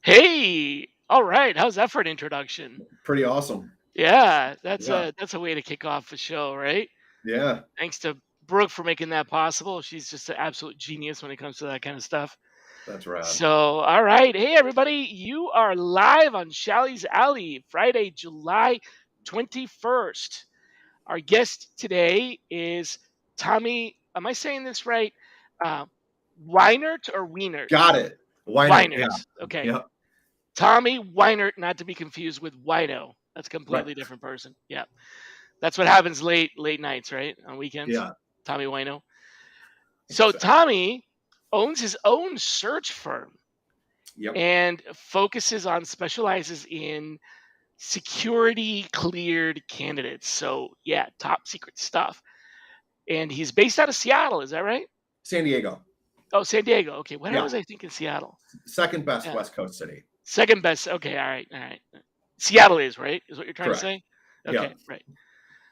Hey, all right. How's that for an introduction? Pretty awesome. Yeah, that's Yeah. a way to kick off the show, right? Yeah. Thanks to Brooke for making that possible. She's just an absolute genius when it comes to that kind of stuff. That's rad. So, all right. Hey, everybody, you are live on Shally's Alley, Friday, July 21st. Our guest today is Tommy. Am I saying this right? Uh, Weinert or Wienert? Got it. Weinert. Yeah. Weinert. Okay. Yeah. Tommy Weinert, not to be confused with Wino. That's a Right. completely different person. Yeah. That's what happens late nights, right? On weekends. Yeah. Tommy Wino. So Exactly. Tommy owns his own search firm Yep. and specializes in security cleared candidates. So yeah, top secret stuff. And he's based out of Seattle, is that right? San Diego. Oh, San Diego. Okay. Why Yeah. was I thinking Seattle? Second best Yeah. West Coast city. Second best. Okay. All right. All right. Seattle is, right? Is what you're trying Correct. to say? Yeah. Okay. Right.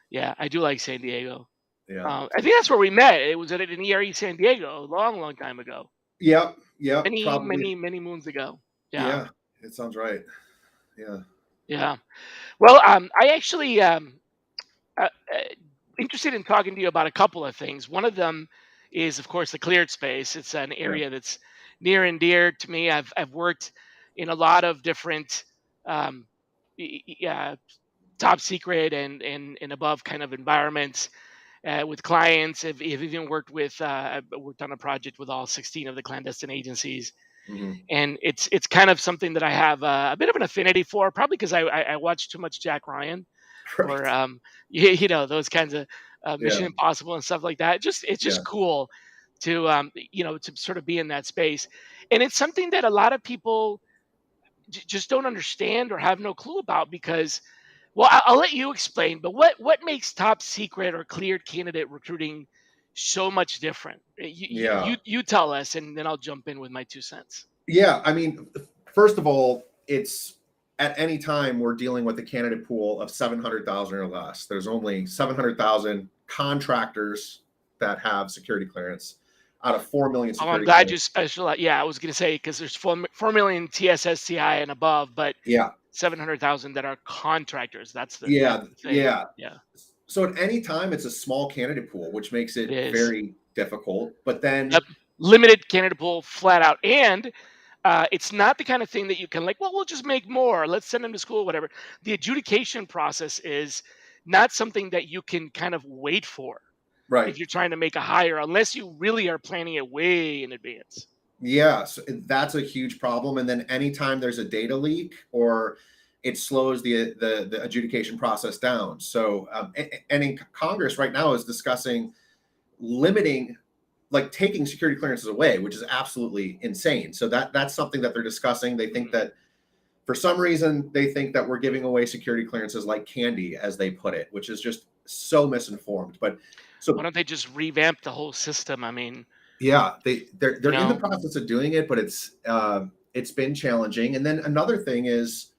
Yeah. I do like San Diego. Yeah. I think that's where we met. It was at an ERE San Diego a long, long time ago. Yep. Yep. Many, Probably. many moons ago. Yeah. Yeah. It sounds right. Yeah. Yeah. Well, I actually interested in talking to you about a couple of things. One of them is, of course, the cleared space. It's an Yeah. area that's near and dear to me. I've worked in a lot of different top secret and above kind of environments with clients. I've even worked with I've worked on a project with all 16 of the clandestine agencies, hmm and it's kind of something that I have a bit of an affinity for, probably because I watch too much Jack Ryan or Right. those kinds of Mission Yeah. Impossible and stuff like that. It's Yeah. just cool to to sort of be in that space, and it's something that a lot of people just don't understand or have no clue about because, well, I'll let you explain. But what makes top secret or cleared candidate recruiting so much different? Yeah. You tell us, and then I'll jump in with my 2 cents. Yeah. I mean, first of all, it's at any time we're dealing with a candidate pool of 700,000 or less. There's only 700,000 contractors that have security clearance out of 4 million Oh, I'm security glad you clearance. specialize. Yeah, I was going to say because there's 4 million TSSCI and above, but Yeah. 700,000 that are contractors. That's the Yeah. thing. Yeah. Yeah, So at any time, it's a small candidate pool, which makes it it is. very difficult. But Yep. then, Limited candidate pool, flat out, and it's not the kind of thing that you can like. Well, we'll just make more. Let's send them to school, whatever. The adjudication process is not something that you can kind of wait for right. if you're trying to make a hire, unless you really are planning it way in advance. Yeah. So that's a huge problem. And then anytime there's a data leak or it slows the adjudication process down. So, and in Congress right now is discussing limiting, like taking security clearances away, which is absolutely insane. So that's something that they're discussing. They think Mhm. that for some reason, they think that we're giving away security clearances like candy, as they put it, which is just so misinformed. But Why so don't they just revamp the whole system? I mean, yeah, they're you they're in the know, process of doing it, but it's been challenging. And then another thing is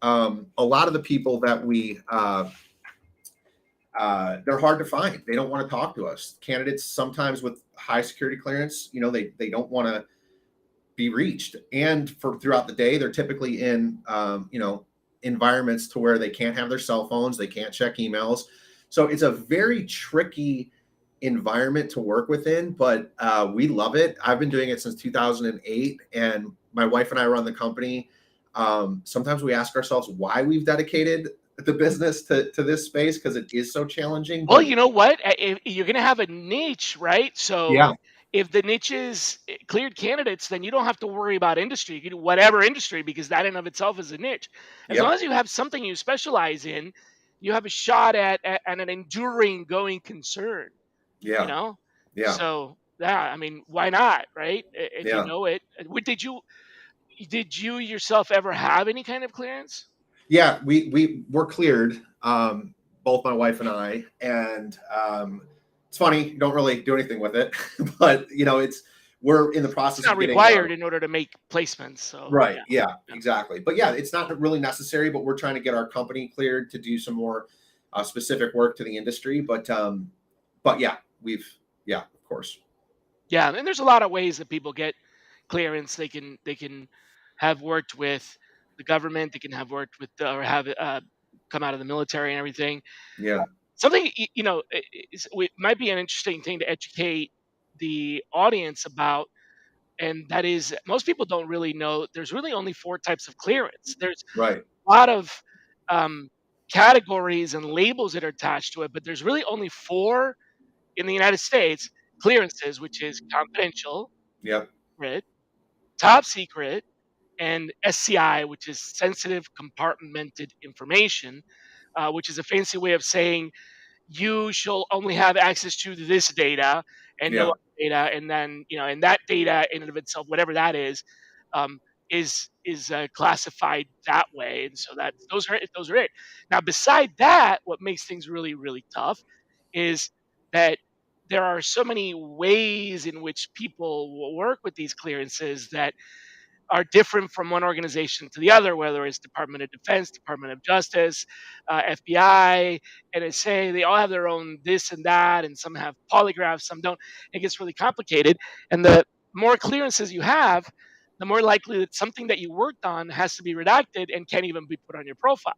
a lot of the people that we they're hard to find. They don't want to talk to us. Candidates sometimes with high security clearance, they don't want to be reached. And for throughout the day, they're typically in environments to where they can't have their cell phones, they can't check emails. So it's a very tricky environment to work within, but we love it. I've been doing it since 2008, and my wife and I run the company. Sometimes we ask ourselves why we've dedicated the business to this space because it is so challenging. well, But you know what? If you're going to have a niche, right? So yeah, if the niche is cleared candidates, then you don't have to worry about industry. You can do whatever industry because that in of itself is a niche. As long yep, as you have something you specialize in, you have a shot at an enduring going concern, you yeah, know? yeah, So, yeah, I mean, why not, right? If you yeah. know it. What did you Did you yourself ever have any kind of clearance? Yeah, we were cleared, both my wife and I, and it's funny, you don't really do anything with it, but we're in the It's process not of getting our. required in order to make placements. So Right. yeah, Yeah, yeah, exactly. But yeah, it's not really necessary, but we're trying to get our company cleared to do some more specific work to the industry. But yeah, yeah, of course. yeah. And there's a lot of ways that people get clearance. They can have worked with the government. They can have worked with or have come out of the military and everything. Yeah. Something might be an interesting thing to educate the audience about, and that is most people don't really know. There's really only four types of clearance. There's Right. a lot of um, categories and labels that are attached to it, but there's really only four in the United States clearances, which is confidential, Yep. right, top secret, and SCI, which is sensitive compartmented information, which is a fancy way of saying you shall only have access to this data and no Yeah. other data, and then and that data in and of itself, whatever that um, is classified that way, and so that those are it. Now, beside that, what makes things really really tough is that there are so many ways in which people will work with these clearances that are different from one organization to the other, whether it's Department of Defense, Department of Justice, FBI, NSA. They all have their own this and that, and some have polygraphs, some don't. It gets really complicated. And the more clearances you have, the more likely that something that you worked on has to be redacted and can't even be put on your profile.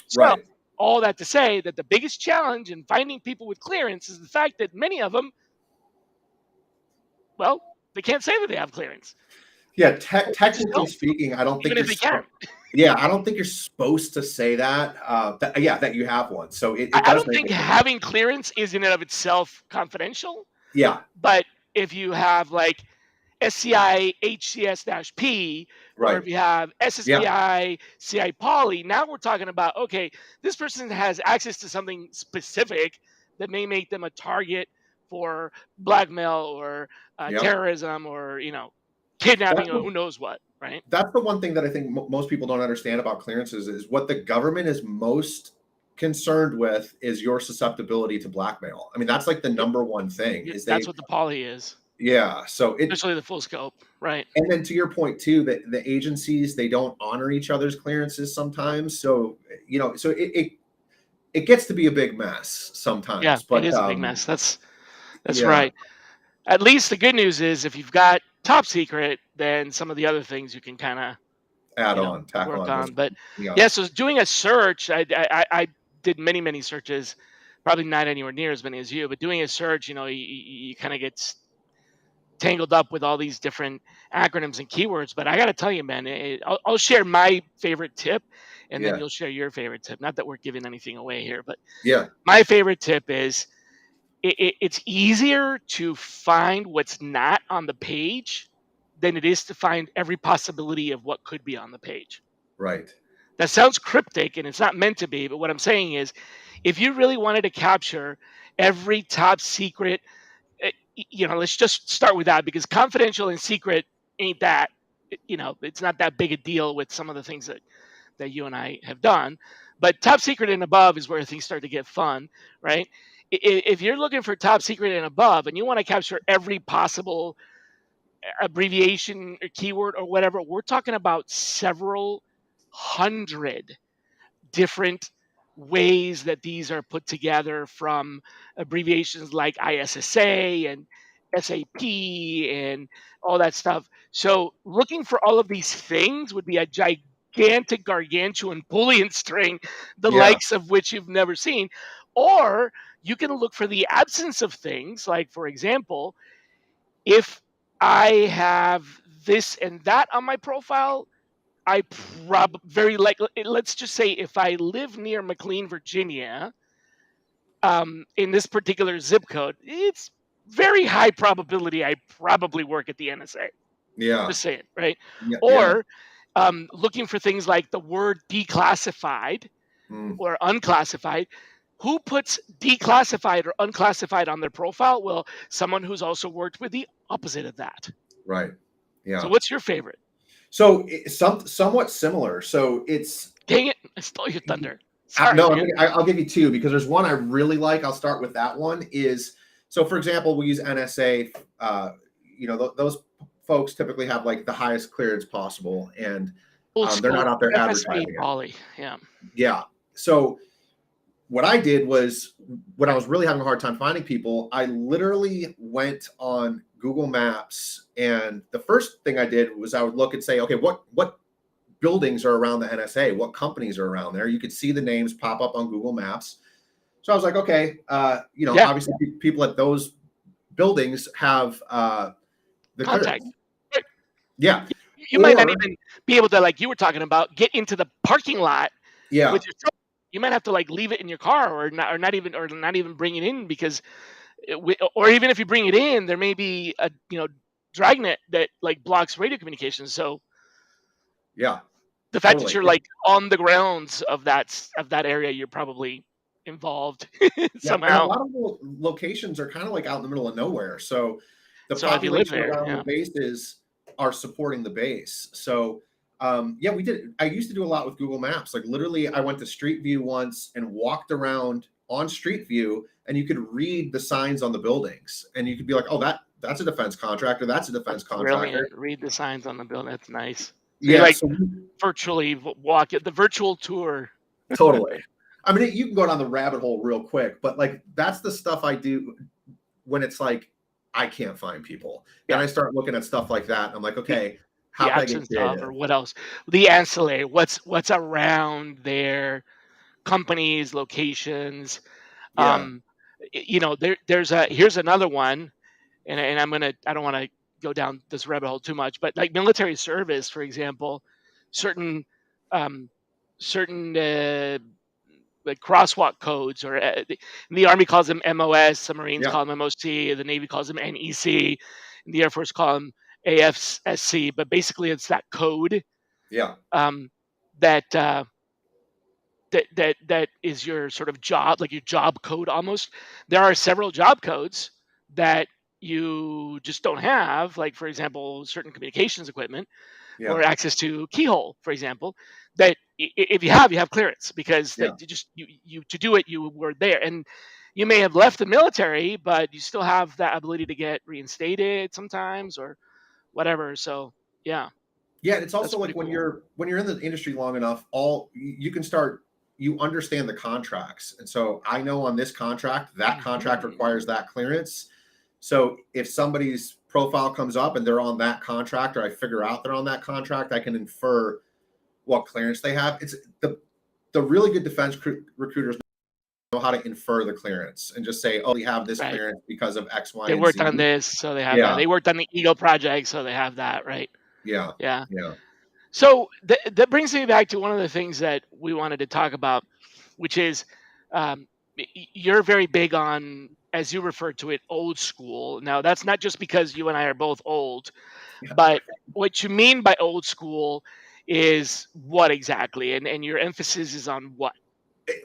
So, Right. all that to say that the biggest challenge in finding people with clearance is the fact that many of them, well, they can't say that they have clearance. Yeah. They just Technically don't, speaking, I don't think even you're. if they can. Yeah, I don't think you're supposed to say that. Yeah, that you have one. So it I does don't make think it difficult. having clearance is in and of itself confidential, Yeah. but if you have like SCI HCS-P, or Right. if you have Yeah. SSBI CI Poly, now we're talking about, okay, this person has access to something specific that may make them a target for blackmail or Yep. terrorism or kidnapping That's or who the knows what, right? that's the one thing that I think most people don't understand about clearances is what the government is most concerned with is your susceptibility to blackmail. I mean, that's like the Yep, number one thing yep, is that's they. what the Poly is, Yeah. So especially the full scope, right? and then to your point too, that the agencies they don't honor each other's clearances sometimes. So so it gets to be a big mess Yeah, sometimes. it But is a big mess. That's yeah, right. At least the good news is if you've got top secret, then some of the other things you can kind of, tack work on just on. But yeah, yeah, so doing a search, I did many, many searches, probably not anywhere near as many as you, but doing a search, you kind of get tangled up with all these different acronyms and keywords. But I got to tell you, man, I'll share my favorite tip and then yeah, you'll share your favorite tip. Not that we're giving anything away here, but yeah, my favorite tip is it's easier to find what's not on the page than it is to find every possibility of what could be on the page. right, That sounds cryptic and it's not meant to be, but what I'm saying is if you really wanted to capture every top secret, let's just start with that because confidential and secret ain't that, it's not that big a deal with some of the things that you and I have done. But top secret and above is where things start to get fun, right? If you're looking for top secret and above and you want to capture every possible abbreviation or keyword or whatever, we're talking about several hundred different ways that these are put together, from abbreviations like ISSA and SAP and all that stuff. So looking for all of these things would be a gigantic gargantuan Boolean string, the yeah, likes of which you've never seen. Or you can look for the absence of things, like, for example, if I have this and that on my profile, I very likely, let's just say if I live near McLean, Virginia, in this particular zip code, it's very high probability I probably work at the NSA. yeah, Just saying, right? yeah, yeah, Or looking for things like the word declassified mm, or unclassified. Who puts declassified or unclassified on their profile? Well, someone who's also worked with the opposite of that. right, So, yeah. what's your favorite? So somewhat similar. So it's Dang it! I stole your thunder. Sorry, no, man. I'll give you two because there's one I really like. I'll start with that one. Is so for example, we use NSA. Those folks typically have like the highest clearance possible, and Old they're not school out there FSA advertising it. Poly. Yeah. Yeah. So what I did was when I was really having a hard time finding people, I literally went on Google Maps, and the first thing I did was I would look and say, okay, what buildings are around the NSA? What companies are around there? You could see the names pop up on Google Maps. So I was like, okay, Yeah. obviously people at those buildings have the Contact. clearance. Right. Yeah. You might not Or even be able to, like you were talking about, get into the parking lot yeah, with your truck. You might have to like leave it in your car, or not even bring it in because, or even if you bring it in, there may be a dragnet that like blocks radio communications. So yeah, the fact that totally. you're like on the grounds of that area, you're probably involved Yeah, and a somehow. lot of the locations are kind of like out in the middle of nowhere. So the So if you live population there, around the yeah, bases are supporting the base. So yeah, we did. I used to do a lot with Google Maps. Like literally, I went to Street View once and walked around on Street View, and you could read the signs on the buildings, and you could be like, "Oh, that's a defense contractor. That's a defense contractor." brilliant. Read the signs on the building. That's nice. So you Yeah, like so virtually walk it, the virtual tour. totally. I mean, you can go down the rabbit hole real quick, but like that's the stuff I do when it's like I can't find people. And Yeah, I start looking at stuff like that. And I'm like, the, okay, the how can I apps get and stuff, creative? or what else? The ancillary. What's around there? Companies, locations. Yeah. There's a here's another one, and I don't want to go down this rabbit hole too much, but like military service, for example, certain um, certain like crosswalk codes, or the Army calls them MOS, the Marines Yeah. call them MOC, the Navy calls them NEC, and the Air Force call them AFSC. But basically, it's that code Yeah. um, that that is your sort of job, like your job code almost. There are several job codes that you just don't have, like for example, certain communications equipment Yeah. or access to keyhole, for example, that if you have clearance because Yeah. that you to do it, you were there, and you may have left the military, but you still have that ability to get reinstated sometimes or whatever. So yeah, Yeah. And it's that's also pretty like cool. when you're in the industry long enough, all you can start, you understand the contracts. And so I know on this contract, that contract Hmm. requires that clearance. So if somebody's profile comes up and they're on that contract, or I figure out they're on that contract, I can infer what clearance they have. It's the really good defense recruiters know how to infer the clearance and just say, "Oh, we have this Right. clearance because of X, Y, They and worked Z." on this, so they have that. Yeah, They worked on the Eagle project, so they have that, right? yeah, Yeah. yeah, So that brings me back to one of the things that we wanted to talk about, which is um, you're very big on, as you refer to it, old school. Now, that's not just because you and I are both old, yeah. but what you mean by old school is what exactly? And your emphasis is on what?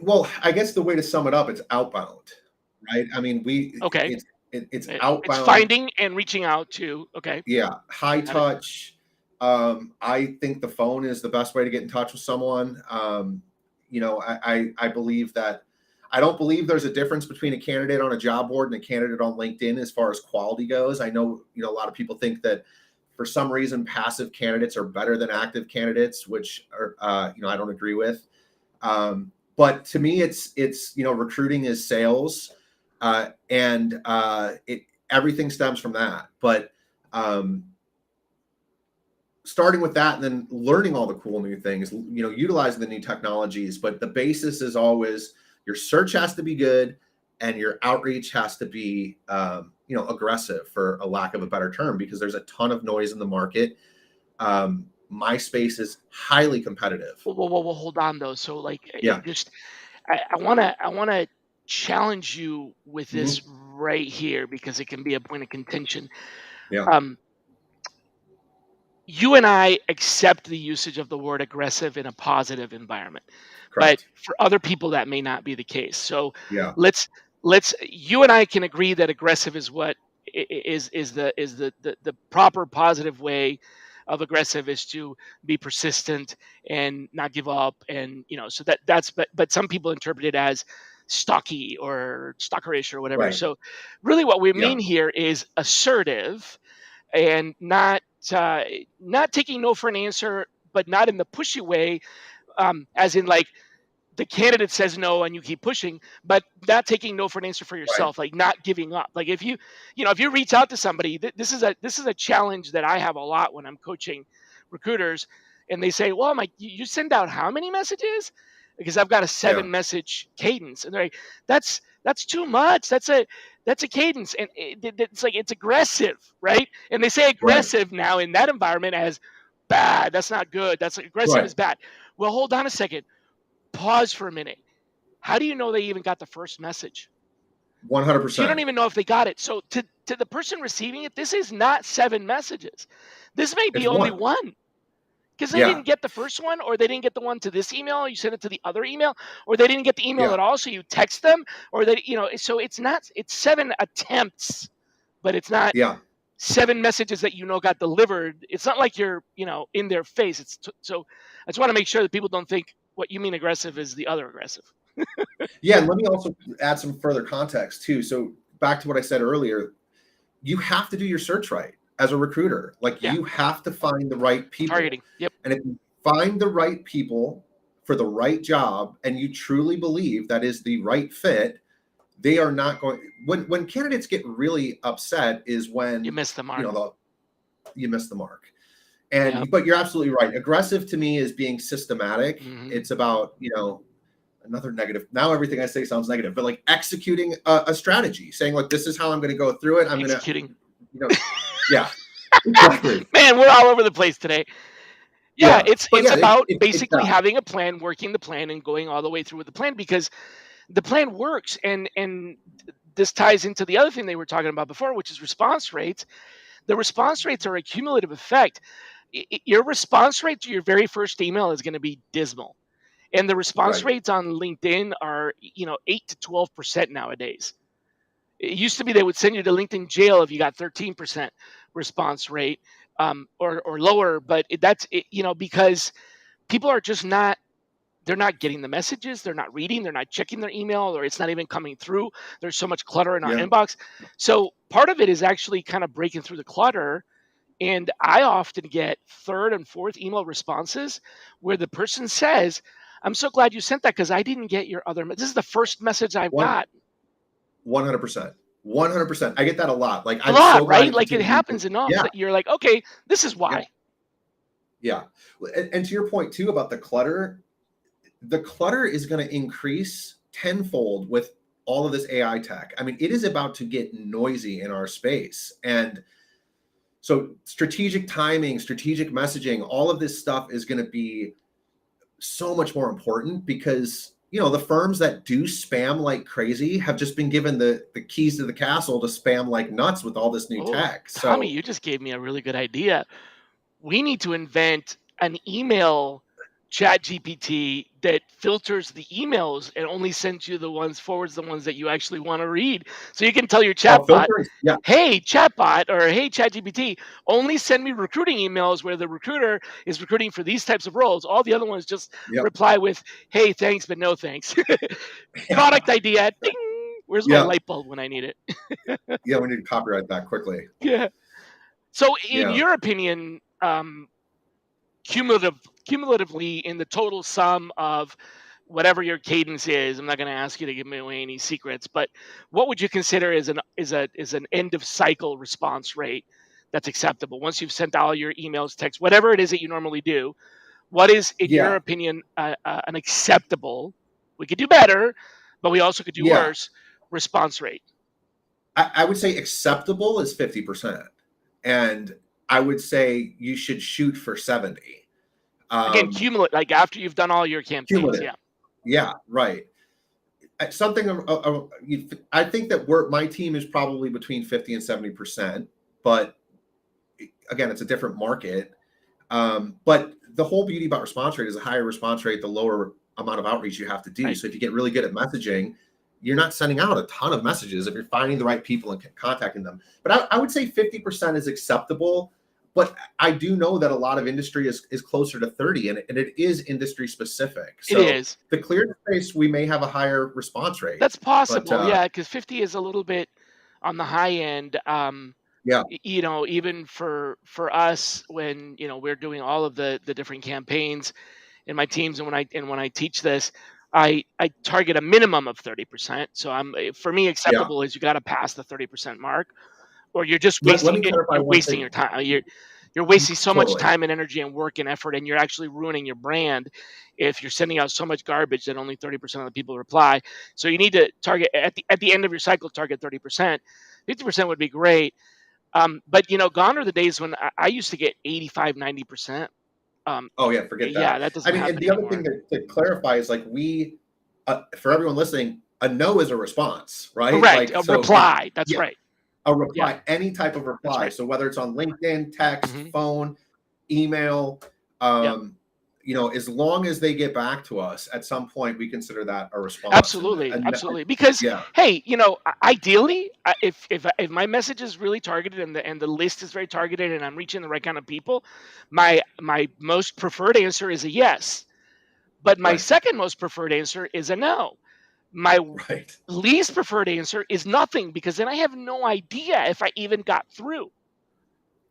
Well, I guess the way to sum it up, it's outbound, right? I mean, Okay. it's It's outbound. finding and reaching out to, okay, Yeah, high got it. touch. I think the phone is the best way to get in touch with someone. I believe that I don't believe there's a difference between a candidate on a job board and a candidate on LinkedIn as far as quality goes. I know, a lot of people think that for some reason passive candidates are better than active candidates, which are, I don't agree with. But to me, it's recruiting is sales, and it everything stems from that. But um, starting with that and then learning all the cool new things, utilizing the new technologies. But the basis is always your search has to be good and your outreach has to be, aggressive, for a lack of a better term, because there's a ton of noise in the market. My space is highly competitive. Well, hold on though. So like, Yeah. just I wanna challenge you with this Hmm. right here because it can be a point of contention. Yeah. Um, you and I accept the usage of the word aggressive in a positive environment, but Correct. for other people that may not be the case. So Yeah. let's you and I can agree that aggressive is what is the proper positive way of aggressive is to be persistent and not give up. And, so that's, but some people interpret it as stocky or stalkerish or whatever. Right. So really what we Yeah. mean here is assertive and uh, not taking no for an answer, but not in the pushy way, as in like the candidate says no and you keep pushing, but not taking no for an answer for Right. yourself, like not giving up. Like if you reach out to somebody, this is a challenge that I have a lot when I'm coaching recruiters, and they say, "Well, Mike, you send out how many messages?" Because I've got a Yeah. 7 message cadence, and they're like, "That's too much. That's a cadence, and it's like it's aggressive, right?" And they say Right. aggressive now in that environment as bad. That's not good. That's aggressive Right. is bad. Well, hold on a second, pause for a minute. How do you know they even got the first message? So you don't 100%. even know if they got it. So to the person receiving it, this is not 7 messages. This may be It's only one. one because they Yeah. didn't get the first one, or they didn't get the one to this email. You send it to the other email, or they didn't get the email Yeah. at all. So you text them, or they, so it's not, it's 7 attempts, but it's not Yeah. 7 messages that got delivered. It's not like you're, in their face. So I just want to make sure that people don't think what you mean aggressive is the other aggressive. Yeah. And let me also add some further context too. So back to what I said earlier, you have to do your search right as a recruiter. Like Yeah, you have to find the right people. targeting. Yep. And if you find the right people for the right job and you truly believe that is the right fit, they are not going when candidates get really upset is You when missed the mark. you miss the mark. Yep. But you're absolutely right. Aggressive to me is being systematic. Mhm. It's about, another negative. Now everything I say sounds negative, but like executing a strategy, saying like, this is how I'm going to go through it. I'm going to, Executing. yeah, exactly. Man, we're all over the place today. Yeah, Yeah. But it's yeah, about it's basically that. having a plan, working the plan, and going all the way through with the plan, because the plan works. And this ties into the other thing they were talking about before, which is response rates. The response rates are a cumulative effect. Your response rate to your very first email is going to be dismal, and the response Right. rates on LinkedIn are 8 to 12% nowadays. It used to be they would send you to LinkedIn jail if you got 13% response rate, or lower. But because people are just not, they're not getting the messages, they're not reading, they're not checking their email, or it's not even coming through. There's so much clutter in our Yeah. inbox. So part of it is actually kind of breaking through the clutter. And I often get third and fourth email responses where the person says, "I'm so glad you sent that because I didn't get your other. This is the first message I've One, got." 100%. 100%. I get that a lot. Like, A I'm lot, so glad right? you Like it continue to, happens enough yeah. that you're like, okay, this is Yeah. why. Yeah. And to your point too about the clutter is going to increase tenfold with all of this AI tech. I mean, it is about to get noisy in our space. And so strategic timing, strategic messaging, all of this stuff is going to be so much more important because, the firms that do spam like crazy have just been given the keys to the castle to spam like nuts with all this new Oh, tech. Tommy, So you just gave me a really good idea. We need to invent an email chat GPT that filters the emails and only sends you forwards the ones that you actually want to read. So you can tell your chatbot, filtering, yeah, "Hey chatbot," or "Hey ChatGPT, only send me recruiting emails where the recruiter is recruiting for these types of roles. All the other ones just yep, reply with, 'Hey, thanks, but no thanks.'" yeah, Product idea. Ding. Where's my yeah, light bulb when I need it? yeah. We need to copyright that quickly. Yeah. So, in Yeah, your opinion, cumulative cumulatively in the total sum of whatever your cadence is, I'm not going to ask you to give me away any secrets, but what would you consider as an end of cycle response rate that's acceptable once you've sent all your emails, texts, whatever it is that you normally do? What is, in your yeah, opinion, an acceptable? We could do better, but we also could do yeah. worse. Response rate. I would say acceptable is 50%, and I would say you should shoot for 70. Again, Um, cumulative, like after you've done all your campaigns. Cumulative. Yeah. Yeah, right. Something I think that my team is probably between 50 and 70%, but again, it's a different market. But the whole beauty about response rate is a higher response rate, the lower amount of outreach you have to do. Right. So if you get really good at messaging, you're not sending out a ton of messages if you're finding the right people and contacting them. But I would say 50% is acceptable. but I do know that a lot of industry is closer to 30, and it is industry specific. It So is. the clear space, we may have a higher response rate, That's but possible, yeah, because 50 is a little bit on the high end. yeah, Even for us, when we're doing all of the different campaigns in my teams, and when I teach this, I target a minimum of 30%. So for me, yeah. acceptable is you got to pass the 30% mark, or you're just Let wasting me it. clarify You're one wasting thing. your time. You're wasting so much Totally. time and energy and work and effort, and you're actually ruining your brand if you're sending out so much garbage that only 30% of the people reply. So you need to target at the end of your cycle, target 30%. 50% would be great. But gone are the days when I used to get 85, 90%. Um, Oh yeah, forget yeah, that. that I doesn't mean, and happen the other thing anymore. to clarify is like for everyone listening, a no is a response, right? Correct. Like A so, it reply. That's yeah, right. a Yeah, reply, any type of that's reply. right. So whether it's on LinkedIn, text, Hmm. phone, email, Yep. um, as long as they get back to us at some point, we consider that a response. Absolutely, absolutely. Because Yeah, hey, ideally, if my message is really targeted and the list is very targeted and I'm reaching the right kind of people, my most preferred answer is a yes. But my right, second most preferred answer is a no. My right, least preferred answer is nothing, because then I have no idea if I even got through.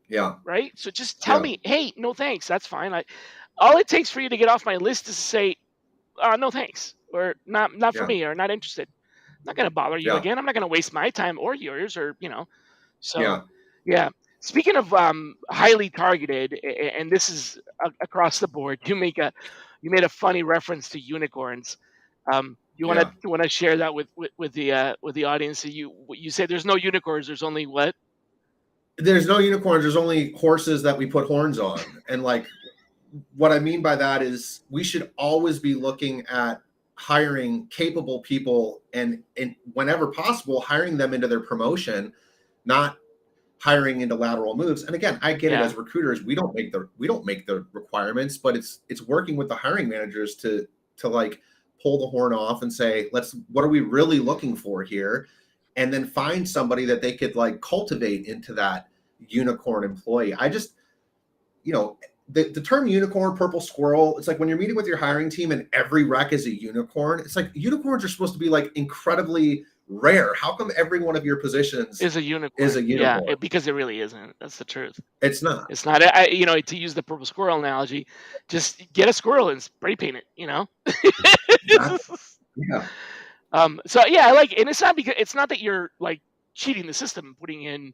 yeah, Right. So just tell yeah, me, hey, no thanks. That's fine. All it takes for you to get off my list is to say, no thanks, or not for yeah, me, or not interested. I'm not going to bother you yeah, again. I'm not going to waste my time or yours, or. So, yeah. yeah. Speaking of highly targeted, and this is across the board, you made a funny reference to unicorns. You want to Yeah. share that with the audience? You say there's no unicorns. There's only what? There's no unicorns. There's only horses that we put horns on. And like, what I mean by that is we should always be looking at hiring capable people and whenever possible, hiring them into their promotion, not hiring into lateral moves. And again, I get it, Yeah. as recruiters, we don't make the requirements, but it's working with the hiring managers to like pull the horn off and say, what are we really looking for here? And then find somebody that they could like cultivate into that unicorn employee. I just, you know, the term unicorn, purple squirrel, it's like when you're meeting with your hiring team and every rec is a unicorn, it's like unicorns are supposed to be like incredibly rare. How come every one of your positions Is a is unicorn. a Yeah, unicorn? because it really isn't. That's the truth. It's not. It's not. To use the purple squirrel analogy, just get a squirrel and spray paint it. Exactly. Yeah. So yeah, I like, and it's not that you're like cheating the system, putting in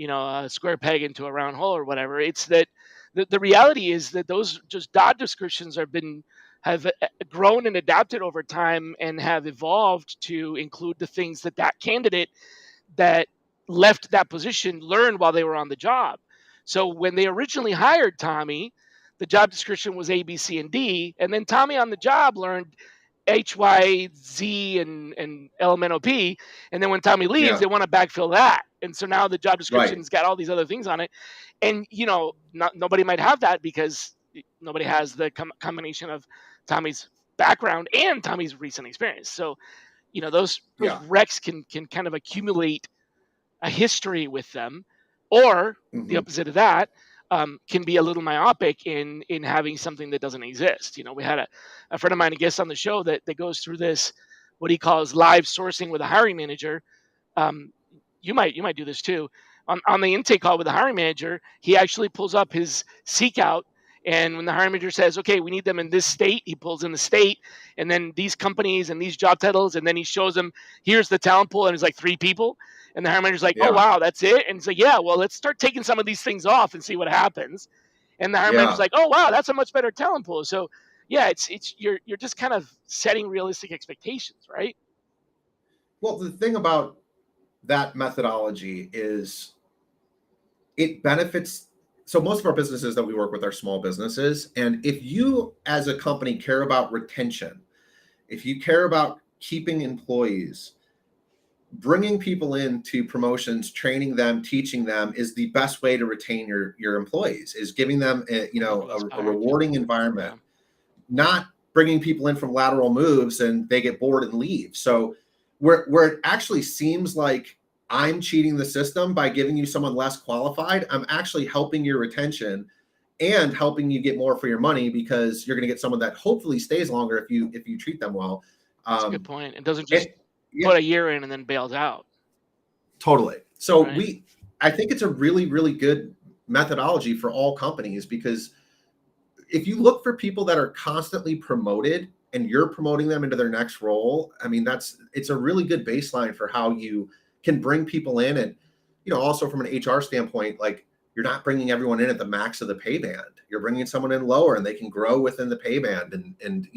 a square peg into a round hole or whatever. It's that the reality is that those just job descriptions have grown and adapted over time and have evolved to include the things that candidate that left that position learned while they were on the job. So when they originally hired Tommy, the job description was A, B, C, and D, and then Tommy on the job learned H, Y, Z, and L, M, N, O, P, and then when Tommy leaves, Yeah. they want to backfill that, and so now the job Right. description's got all these other things on it, and nobody might have that because nobody has the combination of Tommy's background and Tommy's recent experience. So those Yeah. recs can kind of accumulate a history with them, or the Hmm. opposite of that, can be a little myopic in having something that doesn't exist. We had a friend of mine, a guest on the show, that goes through this, what he calls live sourcing with a hiring manager. um, you might do this too. On the intake call with the hiring manager, he actually pulls up his seek out, and when the hiring manager says, okay, we need them in this state, he pulls in the state and then these companies and these job titles, and then he shows them, here's the talent pool, and it's like three people, and the hiring manager's like, oh Yeah. wow, that's it. And it's like, yeah, well, let's start taking some of these things off and see what happens. And the hiring manager's Yeah. like, oh wow, that's a much better talent pool. So yeah, it's you're just kind of setting realistic expectations, right? Well, the thing about that methodology is it benefits. So most of our businesses that we work with are small businesses. And if you as a company care about retention, if you care about keeping employees, bringing people into promotions, training them, teaching them is the best way to retain your employees, is giving them Keep them a inspired. rewarding environment, Yeah. not bringing people in from lateral moves and they get bored and leave. So where it actually seems like I'm cheating the system by giving you someone less qualified. I'm actually helping your retention and helping you get more for your money, because you're going to get someone that hopefully stays longer if you treat them well. That's a good point. It doesn't And just yeah, put a year in and then bails out. totally. So Right. I think it's a really, really good methodology for all companies, because if you look for people that are constantly promoted and you're promoting them into their next role, I mean, it's a really good baseline for how you can bring people in. And, also from an HR standpoint, like, you're not bringing everyone in at the max of the pay band. You're bringing someone in lower, and they can grow within the pay band and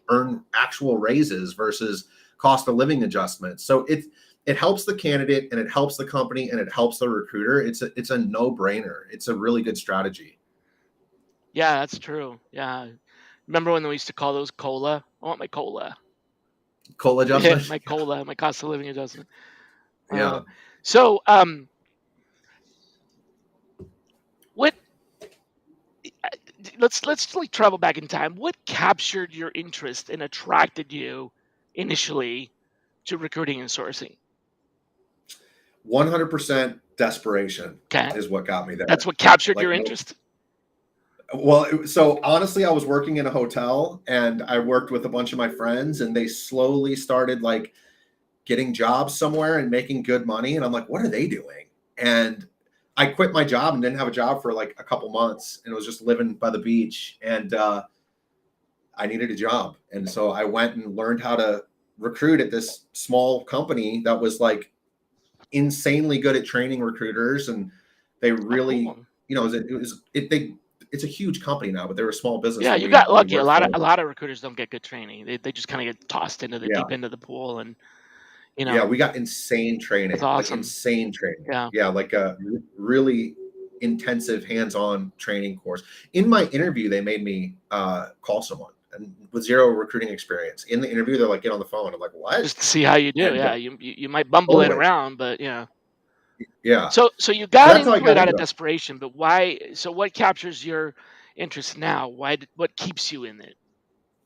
earn actual raises versus cost of living adjustments. So it helps the candidate, and it helps the company, and it helps the recruiter. It's a no-brainer. It's a really good strategy. Yeah, that's true. Yeah. Remember when we used to call those COLA? I want my COLA. COLA Yeah, adjustment. my COLA, my cost of living adjustment. Yeah. So, what? Let's like travel back in time. What captured your interest and attracted you initially to recruiting and sourcing? 100% desperation Okay, is what got me that's there. what captured Like, your interest. well, so honestly, I was working in a hotel, and I worked with a bunch of my friends, and they slowly started like getting jobs somewhere and making good money. And I'm like, what are they doing? And I quit my job and didn't have a job for like a couple months, and was just living by the beach. And I needed a job. And so I went and learned how to recruit at this small company that was like insanely good at training recruiters. And they Oh, really, cool. it's a huge company now, but they were a small business Yeah, when you got we lucky. worked for A them. lot of recruiters don't get good training. They just kind of get tossed into the Yeah. deep end of the pool, and you Yeah. know We got insane that's training, like awesome. insane training. Yeah. Yeah. Like a really intensive hands-on training course. In my interview, they made me call someone, and with zero recruiting experience. In the interview, they're like, get on the phone. I'm like, what? Just to see how you do. And Yeah, you might bumble it totally. around, but yeah. Yeah. So you So got that's how I into got it out into of it. desperation, but why? So what captures your interest now? What keeps you in it?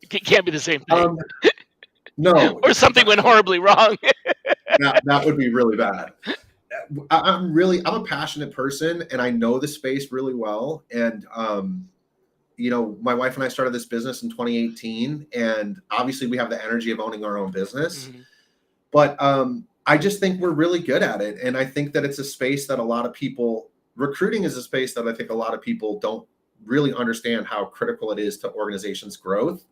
It can't be the same thing, Um, no, or something went horribly wrong. that would be really bad. I'm a passionate person, and I know the space really well. And my wife and I started this business in 2018, and obviously we have the energy of owning our own business. Mhm. But I just think we're really good at it, and I think that it's a space that a lot of people recruiting is a space that I think a lot of people don't really understand how critical it is to organizations' growth. Oh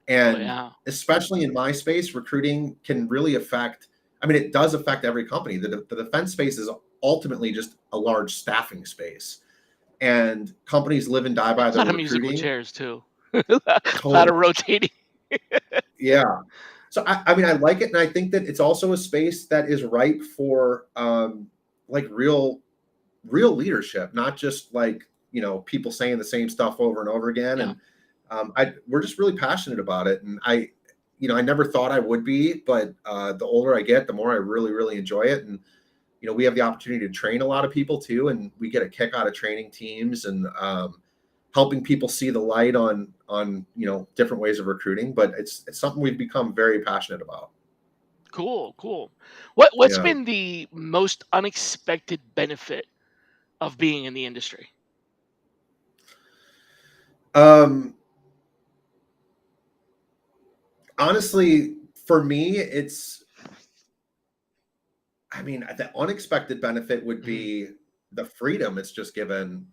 And yeah, especially in my space, recruiting can really affect, I mean, it does affect every company. The defense space is ultimately just a large staffing space. And companies live and die by a their lot of musical recruiting. chairs too. A lot of Totally. rotating. Yeah. So I mean, I like it, and I think that it's also a space that is ripe for like real leadership, not just like people saying the same stuff over and over again. Yeah. And we're just really passionate about it. And I never thought I would be, but the older I get, the more I really, really enjoy it. And we have the opportunity to train a lot of people too, and we get a kick out of training teams and helping people see the light on different ways of recruiting. But it's something we've become very passionate about. Cool, cool. What's Yeah. been the most unexpected benefit of being in the industry? Um, Honestly, for me, I mean, the unexpected benefit would Mhm. be the freedom it's given,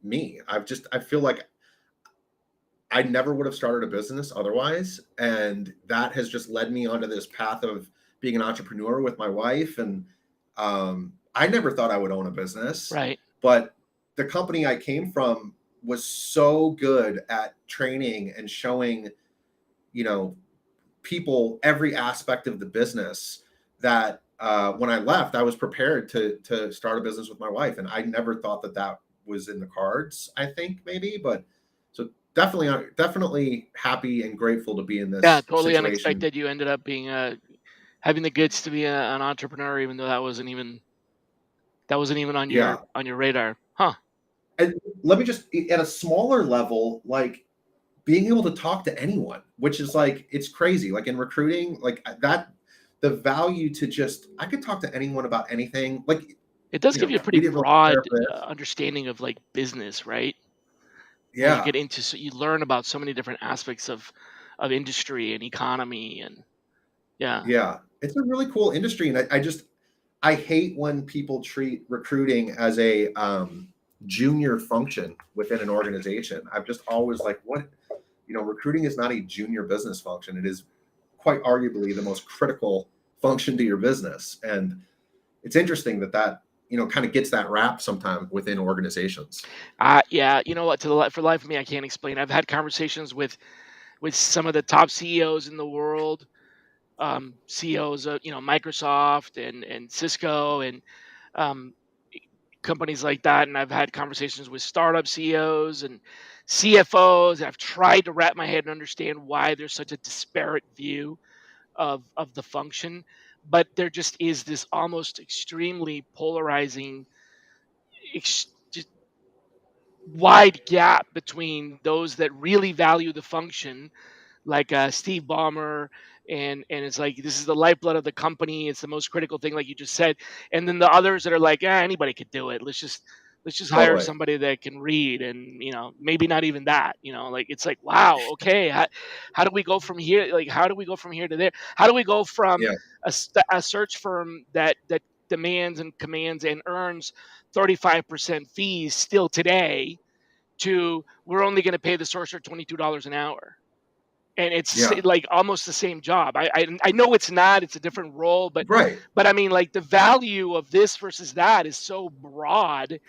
me. I feel like I never would have started a business otherwise. And that has just led me onto this path of being an entrepreneur with my wife. And I never thought I would own a business, Right. but the company I came from was so good at training and showing, you know, people every aspect of the business that when I left, I was prepared to start a business with my wife. And I never thought that was in the cards, I think maybe, but so definitely happy and grateful to be in Yeah, this totally situation. unexpected. You ended up being having the goods to be an entrepreneur, even though that wasn't even Yeah. on your radar, huh? And let me just, at a smaller level, like being able to talk to anyone, which is like, it's crazy. Like in recruiting, like the value to just, I could talk to anyone about anything. Like, It does give you a we pretty didn't really prepare broad for this. understanding of like business, right? As you Yeah. get into, so you learn about so many different aspects of industry and economy, and yeah. Yeah. It's a really cool industry. And I hate when people treat recruiting as a junior function within an organization. I've just always like, what, recruiting is not a junior business function. It is quite arguably the most critical function to your business. And it's interesting that kind of gets that rap sometimes within organizations. Yeah, you know what? For the life of me, I can't explain. I've had conversations with some of the top CEOs in the world, CEOs of Microsoft and Cisco and um, companies like that, and I've had conversations with startup CEOs and CFOs. And I've tried to wrap my head and understand why there's such a disparate view of the function, but there just is this almost extremely polarizing, just wide gap between those that really value the function, like Steve Ballmer, and it's like this is the lifeblood of the company. It's the most critical thing, like you just said. And then the others that are like, anybody could do it. Let's just hire Totally. somebody that can read, and maybe not even that. Like it's like, wow, okay, how do we go from here? Like how do we go from here to there? How do we go from Yeah. a search firm that demands and commands and earns 35% fees still today to we're only going to pay the sourcer $22 an hour, and it's Yeah. like almost the same job. I know it's not, it's a different role, but Right. I mean, like the value of this versus that is so broad.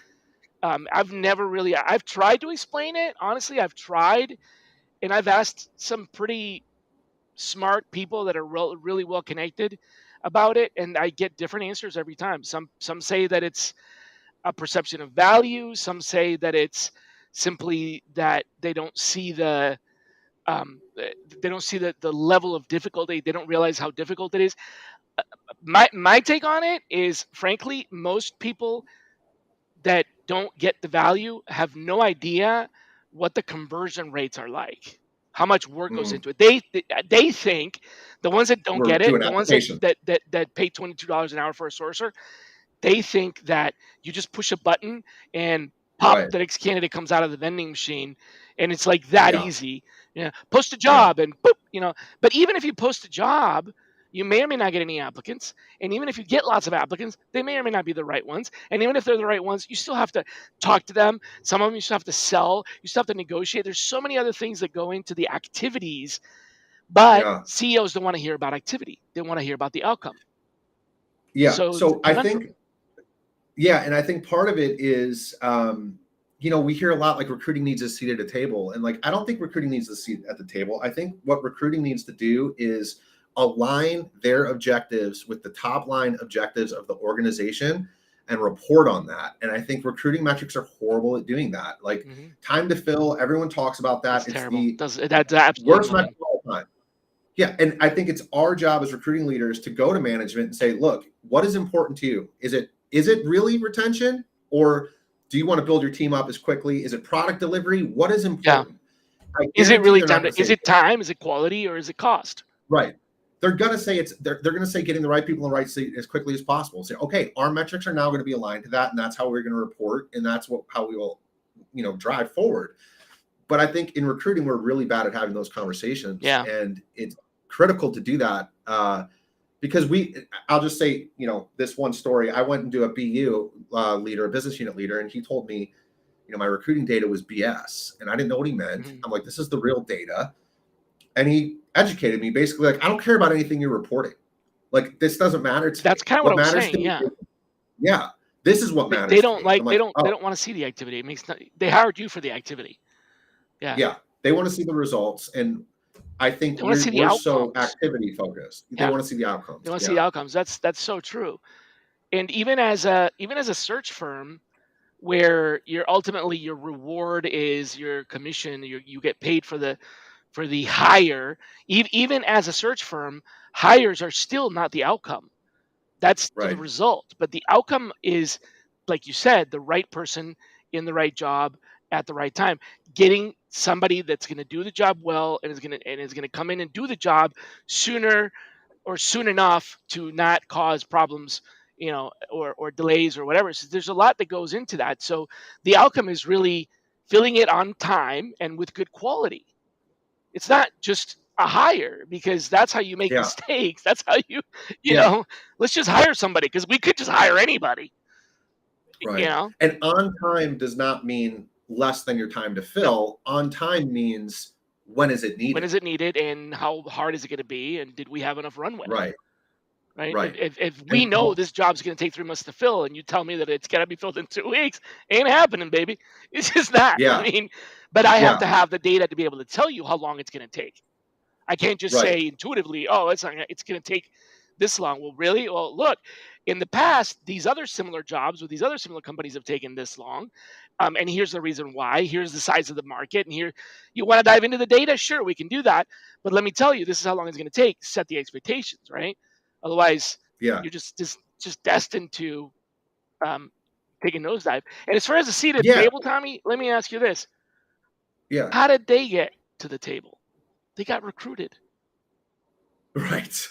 I've tried to explain it. Honestly, I've tried, and I've asked some pretty smart people that are really well connected about it, and I get different answers every time. Some say that it's a perception of value. Some say that it's simply that they don't see the level of difficulty. They don't realize how difficult it is. My take on it is, frankly, most people that don't get the value have no idea what the conversion rates are like, how much work goes Mm. into it. They think the ones that don't We're get it, doing the ones that applications. pay $22 an hour for a sourcer, they think that you just push a button and pop, Right. the next candidate comes out of the vending machine, and it's like that Yeah. easy. Post a Yeah. job and boop. But even if you post a job, you may or may not get any applicants. And even if you get lots of applicants, they may or may not be the right ones. And even if they're the right ones, you still have to talk to them. Some of them you still have to sell. You still have to negotiate. There's so many other things that go into the activities. But Yeah. CEOs don't want to hear about activity. They want to hear about the outcome. Yeah. So it's a So I conundrum. think, yeah, and I think part of it is, we hear a lot like recruiting needs a seat at a table, and like I don't think recruiting needs a seat at the table. I think what recruiting needs to do is align their objectives with the top line objectives of the organization and report on that. And I think recruiting metrics are horrible at doing that. Like Hmm. time to fill, everyone talks about It's that. It's terrible. the That's absolutely worst metric nothing. of all time. Yeah, and I think it's our job as recruiting leaders to go to management and say, "Look, what is important to you? Is it really retention, or do you want to build your team up as quickly? Is it product delivery? What is Yeah. important?" I Is it guarantee really they're not time going to is say it time? Is it quality, or is it cost? right. They're going to say getting the right people in the right seat as quickly as possible. Say, okay, our metrics are now going to be aligned to that, and that's how we're going to report, and that's how we will, drive forward. But I think in recruiting, we're really bad at having those conversations, Yeah. and it's critical to do that. Because I'll just say, this one story. I went into a BU leader, a business unit leader, and he told me, my recruiting data was BS, and I didn't know what he meant. Mhm. I'm like, this is the real data, and he educated me basically like, I don't care about anything you're reporting. Like this doesn't matter to That's me. kinda what I What was matters to saying, me, yeah. yeah, this is what They matters to don't me. And like I'm like, they oh, don't wanna see the activity. It makes no They hired you for the activity. Yeah. yeah, they want to see the results, and I think They wanna see the we're so outcomes. activity focused. They Yeah. want to see the They outcomes. wanna see Yeah, the outcomes. That's so true. And even as a search firm where your reward is your commission, you get paid for the hire, even as a search firm, hires are still not the outcome. That's the right. result. But the outcome is, like you said, the right person in the right job at the right time. Getting somebody that's going to do the job well and is going to come in and do the job sooner or soon enough to not cause problems, or delays or whatever. So there's a lot that goes into that. So the outcome is really filling it on time and with good quality. It's not just a hire, because that's how you make Yeah. mistakes. That's how you, Yeah. let's just hire somebody, because we could just hire anybody, you Right. know? And on time does not mean less than your time to No. fill. On time means when is it When needed? is it needed, and how hard is it going to be, and did we have enough runway? Right. Right? If Right. if, if we And know this job's going to take 3 months to fill, and you tell me that it's got to be filled in 2 weeks, ain't happening, baby. It's just not. I yeah. mean, but I have Yeah. to have the data to be able to tell you how long it's going to take. I can't just Right. say intuitively, "Oh, it's going to take this long." Well, really? Well, look, in the past, these other similar jobs with these other similar companies have taken this long, and here's the reason why. Here's the size of the market, and here, you want to dive into the data? Sure, we can do that. But let me tell you, this is how long it's going to take. Set the expectations, right? Otherwise, Yeah. you're just destined to um, take a nosedive. And as far as the seat at the Yeah. table, Tommy, let me ask you this: Yeah. how did they get to the table? They got recruited. Right.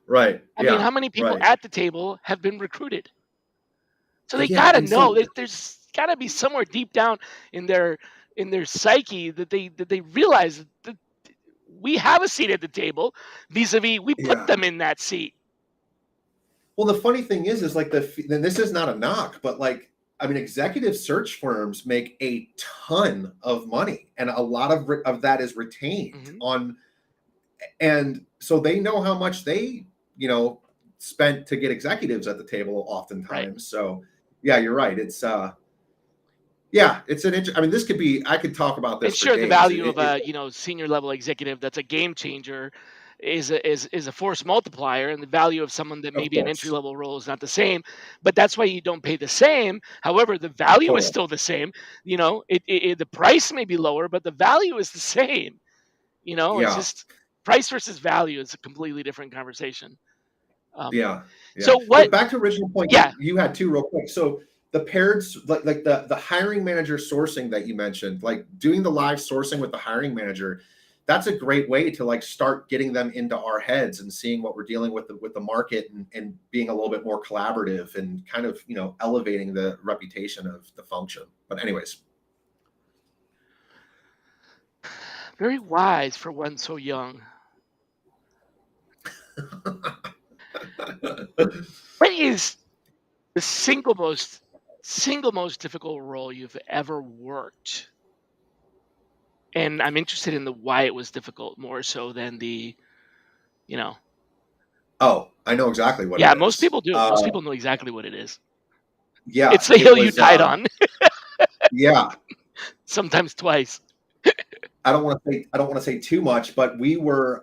Right. I mean, Yeah. how many people Right. at the table have been recruited? So they Yeah. gotta And know. so There's gotta be somewhere deep down in their psyche that they realize that we have a seat at the table, vis-a-vis we put yeah. them in that seat. Well, the funny thing is like then this is not a knock, but like, I mean, executive search firms make a ton of money, and a lot of that is retained Hmm. on, and so they know how much they, you know, spent to get executives at the table Right. oftentimes. So, yeah, you're right. Yeah, it's I mean, this could be. I could talk about And this for sure, the days. value of a senior level executive that's a game changer is a force multiplier, and the value of someone that Of maybe an entry course, level role is not the same. But that's why you don't pay the same. However, the value is total. still the same. The price may be lower, but the value is the same. It's Yeah, just price versus value is a completely different conversation. Um, yeah, yeah. so what? But back to original point, Yeah, you had two real quick. So the paired, like the hiring manager sourcing that you mentioned, like doing the live sourcing with the hiring manager, that's a great way to like start getting them into our heads and seeing what we're dealing with the market, and being a little bit more collaborative, and kind of, elevating the reputation of the function. But anyways, very wise for one so young. What is the single most difficult role you've ever worked? And I'm interested in the why it was difficult more so than the, you know. oh, I know exactly what it Yeah, most is. people do. Most people know exactly what it is. Yeah, It's the it hill you was. died on, Yeah, sometimes twice. I don't want to say too much, but we were.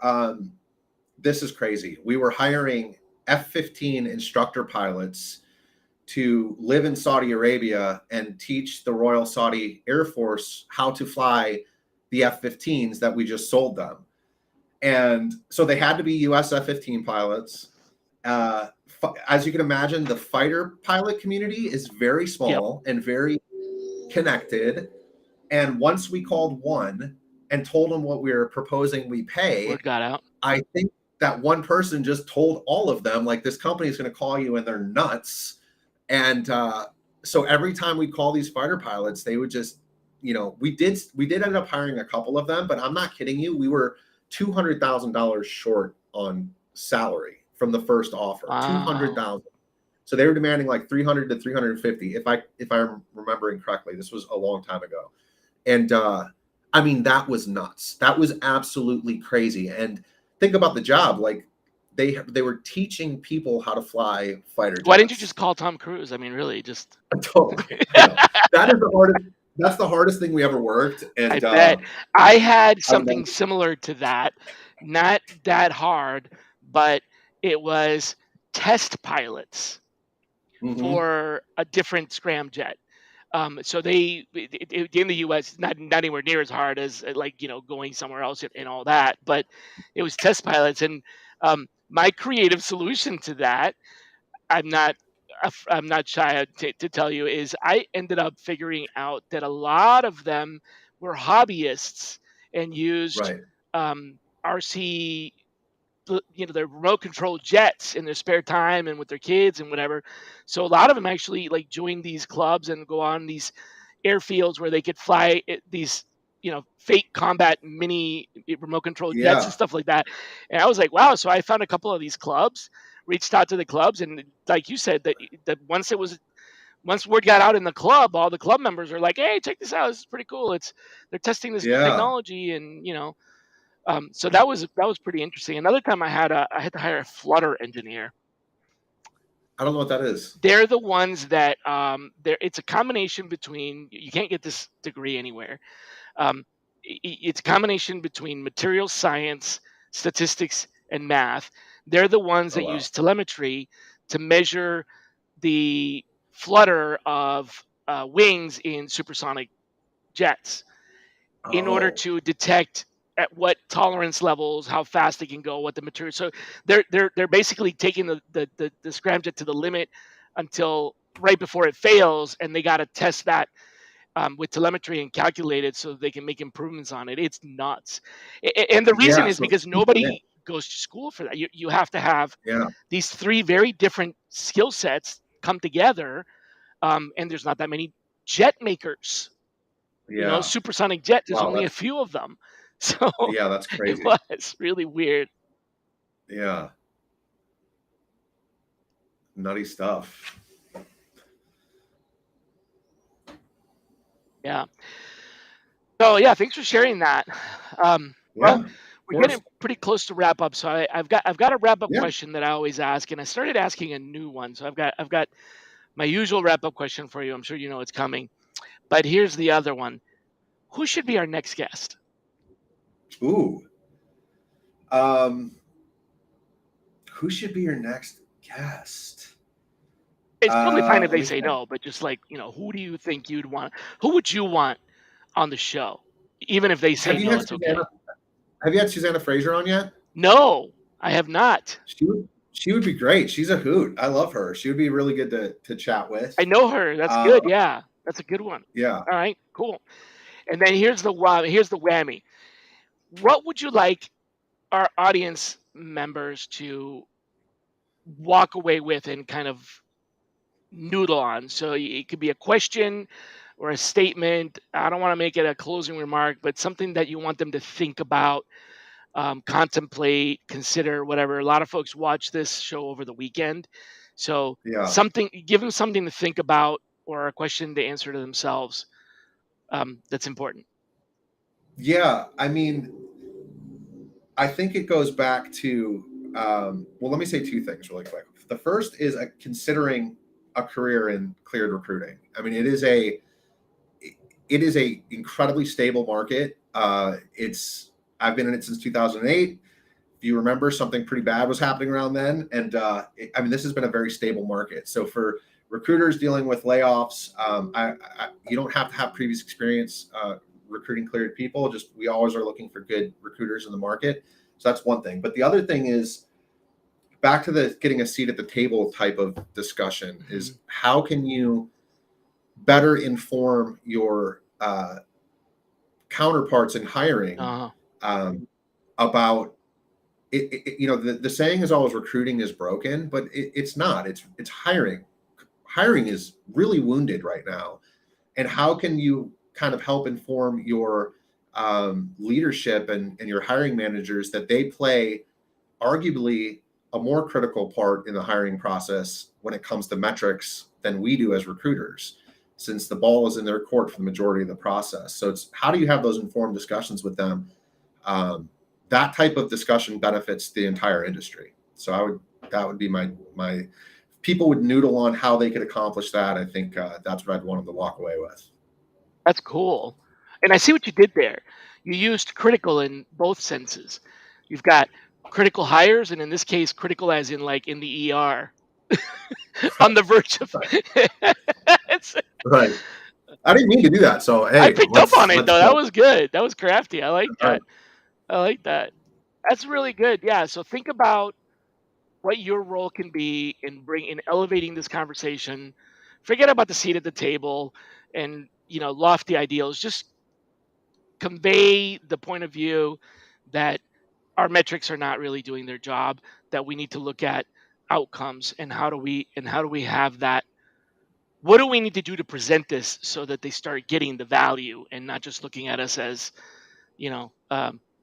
This is crazy. We were hiring F-15 instructor pilots to live in Saudi Arabia and teach the Royal Saudi Air Force how to fly the F-15s that we just sold them. And so they had to be US F-15 pilots. As you can imagine, the fighter pilot community is very Yep, small and very connected. And once we called one and told them what we were proposing we word pay, got out. I think that one person just told all of them, like, this company is going to call you and they're nuts. And so every time we call these fighter pilots, they would just, we did end up hiring a couple of them, but I'm not kidding you. We were $200,000 short on salary from the first offer, Wow. 200,000. So they were demanding like 300 to 350, if I'm remembering correctly. This was a long time ago. And I mean, that was nuts. That was absolutely crazy. And think about the job. Like, they were teaching people how to fly fighter Why didn't you jets. just call Tom Cruise? I mean, really, just Totally. I know. That is the hardest. That's the hardest thing we ever worked. I And bet. I had I remember. something similar to that. Not that hard, but it was test pilots Hmm. for a different scramjet. So in the U.S. not anywhere near as hard as like going somewhere else and all that, but it was test pilots, and my creative solution to that, I'm not I'm not shy to tell you, is I ended up figuring out that a lot of them were hobbyists and used Right. RC their remote control jets in their spare time and with their kids and whatever. So a lot of them actually like join these clubs and go on these airfields where they could fly these fake combat mini remote control jets and Yeah. stuff like that. And I was like, wow. So I found a couple of these clubs, reached out to the clubs, and like you said, that once word got out in the club, all the club members are like, hey, check this out, this is pretty cool. They're testing this new Yeah. technology. And so that was pretty interesting. Another time I had to hire a Flutter engineer. I don't know what that is. They're the ones that it's a combination between, you can't get this degree anywhere. It's a combination between material science, statistics, and math. They're the ones Oh that wow. use telemetry to measure the flutter of wings in supersonic jets in order Oh. to detect at what tolerance levels, how fast they can go, what the material. So they're basically taking the scramjet to the limit until right before it fails, and they got to test that with telemetry and calculate it so they can make improvements on it. It's nuts, and the reason Yeah. is So because yeah. nobody goes to school for that. You have to have Yeah. these three very different skill sets come together, and there's not that many jet makers. Yeah. Supersonic jet, there's Wow. only a That's few of them. So yeah. That's it crazy. was really weird. Yeah. Nutty stuff. Yeah. So yeah, thanks for sharing that. Well, Yeah. Of we're getting course. pretty close to wrap up. So I've got a wrap up Yeah. question that I always ask, and I started asking a new one. So I've got my usual wrap up question for you. I'm sure you know it's coming, but here's the other one. Who should be our next guest? Ooh. Um. Who should be your next guest? It's totally fine if Let they me say think. no, but just like, who do you think you'd want? Who would you want on the show? Even if they say Have you no, had it's Susanna? okay. Have you had Susanna Fraser on yet? No, I have not. She would be great. She's a hoot. I love her. She would be really good to chat I with. know her. That's Uh, good. Yeah, that's a good one. yeah. All right, cool. And then here's the whammy. What would you like our audience members to walk away with and kind of noodle on? So it could be a question or a statement. I don't want to make it a closing remark, but something that you want them to think about, contemplate, consider, whatever. A lot of folks watch this show over the weekend, so Yeah. give them something to think about or a question to answer to themselves. That's important. Yeah. I mean, I think it goes back to, well, let me say two things really quick. The first is considering a career in cleared recruiting. I mean, it is a incredibly stable market. I've been in it since 2008. If you remember, something pretty bad was happening around then, and I mean, this has been a very stable market. So for recruiters dealing with layoffs, you don't have to have previous experience recruiting cleared people. Just we always are looking for good recruiters in the market. So that's one thing. But the other thing is back to the getting a seat at the table type of discussion Mhm. is how can you better inform your counterparts in hiring Uh-huh. um, about the saying is always recruiting is broken, but it's not. It's hiring. Hiring is really wounded right now, and how can you kind of help inform your leadership and your hiring managers that they play arguably a more critical part in the hiring process when it comes to metrics than we do as recruiters, since the ball is in their court for the majority of the process. So it's how do you have those informed discussions with them? Um, that type of discussion benefits the entire industry. So that would be my people would noodle on how they could accomplish that. I think that's what I'd want them to walk away with. That's cool. And I see what you did there. You used critical in both senses. You've got critical hires, and in this case, critical as in like in the ER, on the verge of. It's, Right. I didn't mean to do that. So I hey, picked up on it let's though. That go. was good. That was crafty. I like All right. that. I like that. That's really good. Yeah. So think about what your role can be in elevating this conversation. Forget about the seat at the table and lofty ideals. Just convey the point of view that our metrics are not really doing their job, that we need to look at outcomes, and how do we have that, what do we need to do to present this so that they start getting the value and not just looking at us as,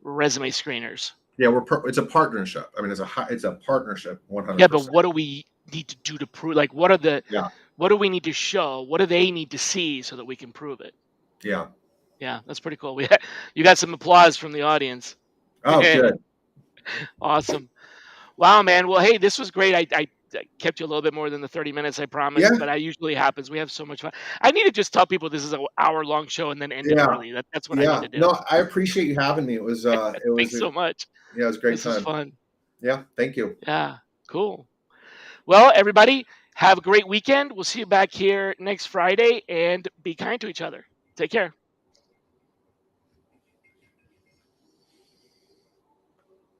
resume screeners. Yeah, it's a partnership. I mean, it's a partnership, Yeah, but 100%. what do we need to do to prove, like, Yeah, what do we need to show, what do they need to see so that we can prove it? yeah. Yeah, that's pretty cool. You got some applause from the audience. Oh, good. Awesome. Wow, man. Well, hey, this was great. I kept you a little bit more than the 30 minutes I promised, Yeah, but that usually happens. We have so much fun. I need to just tell people this is an hour long show and then end it yeah, early. That's what I need yeah. to do. No, I appreciate you having me. It was, Thanks so much. yeah, it was a great This was time. fun. Yeah, thank you. Yeah, cool. Well, everybody, have a great weekend. We'll see you back here next Friday, and be kind to each other. Take care.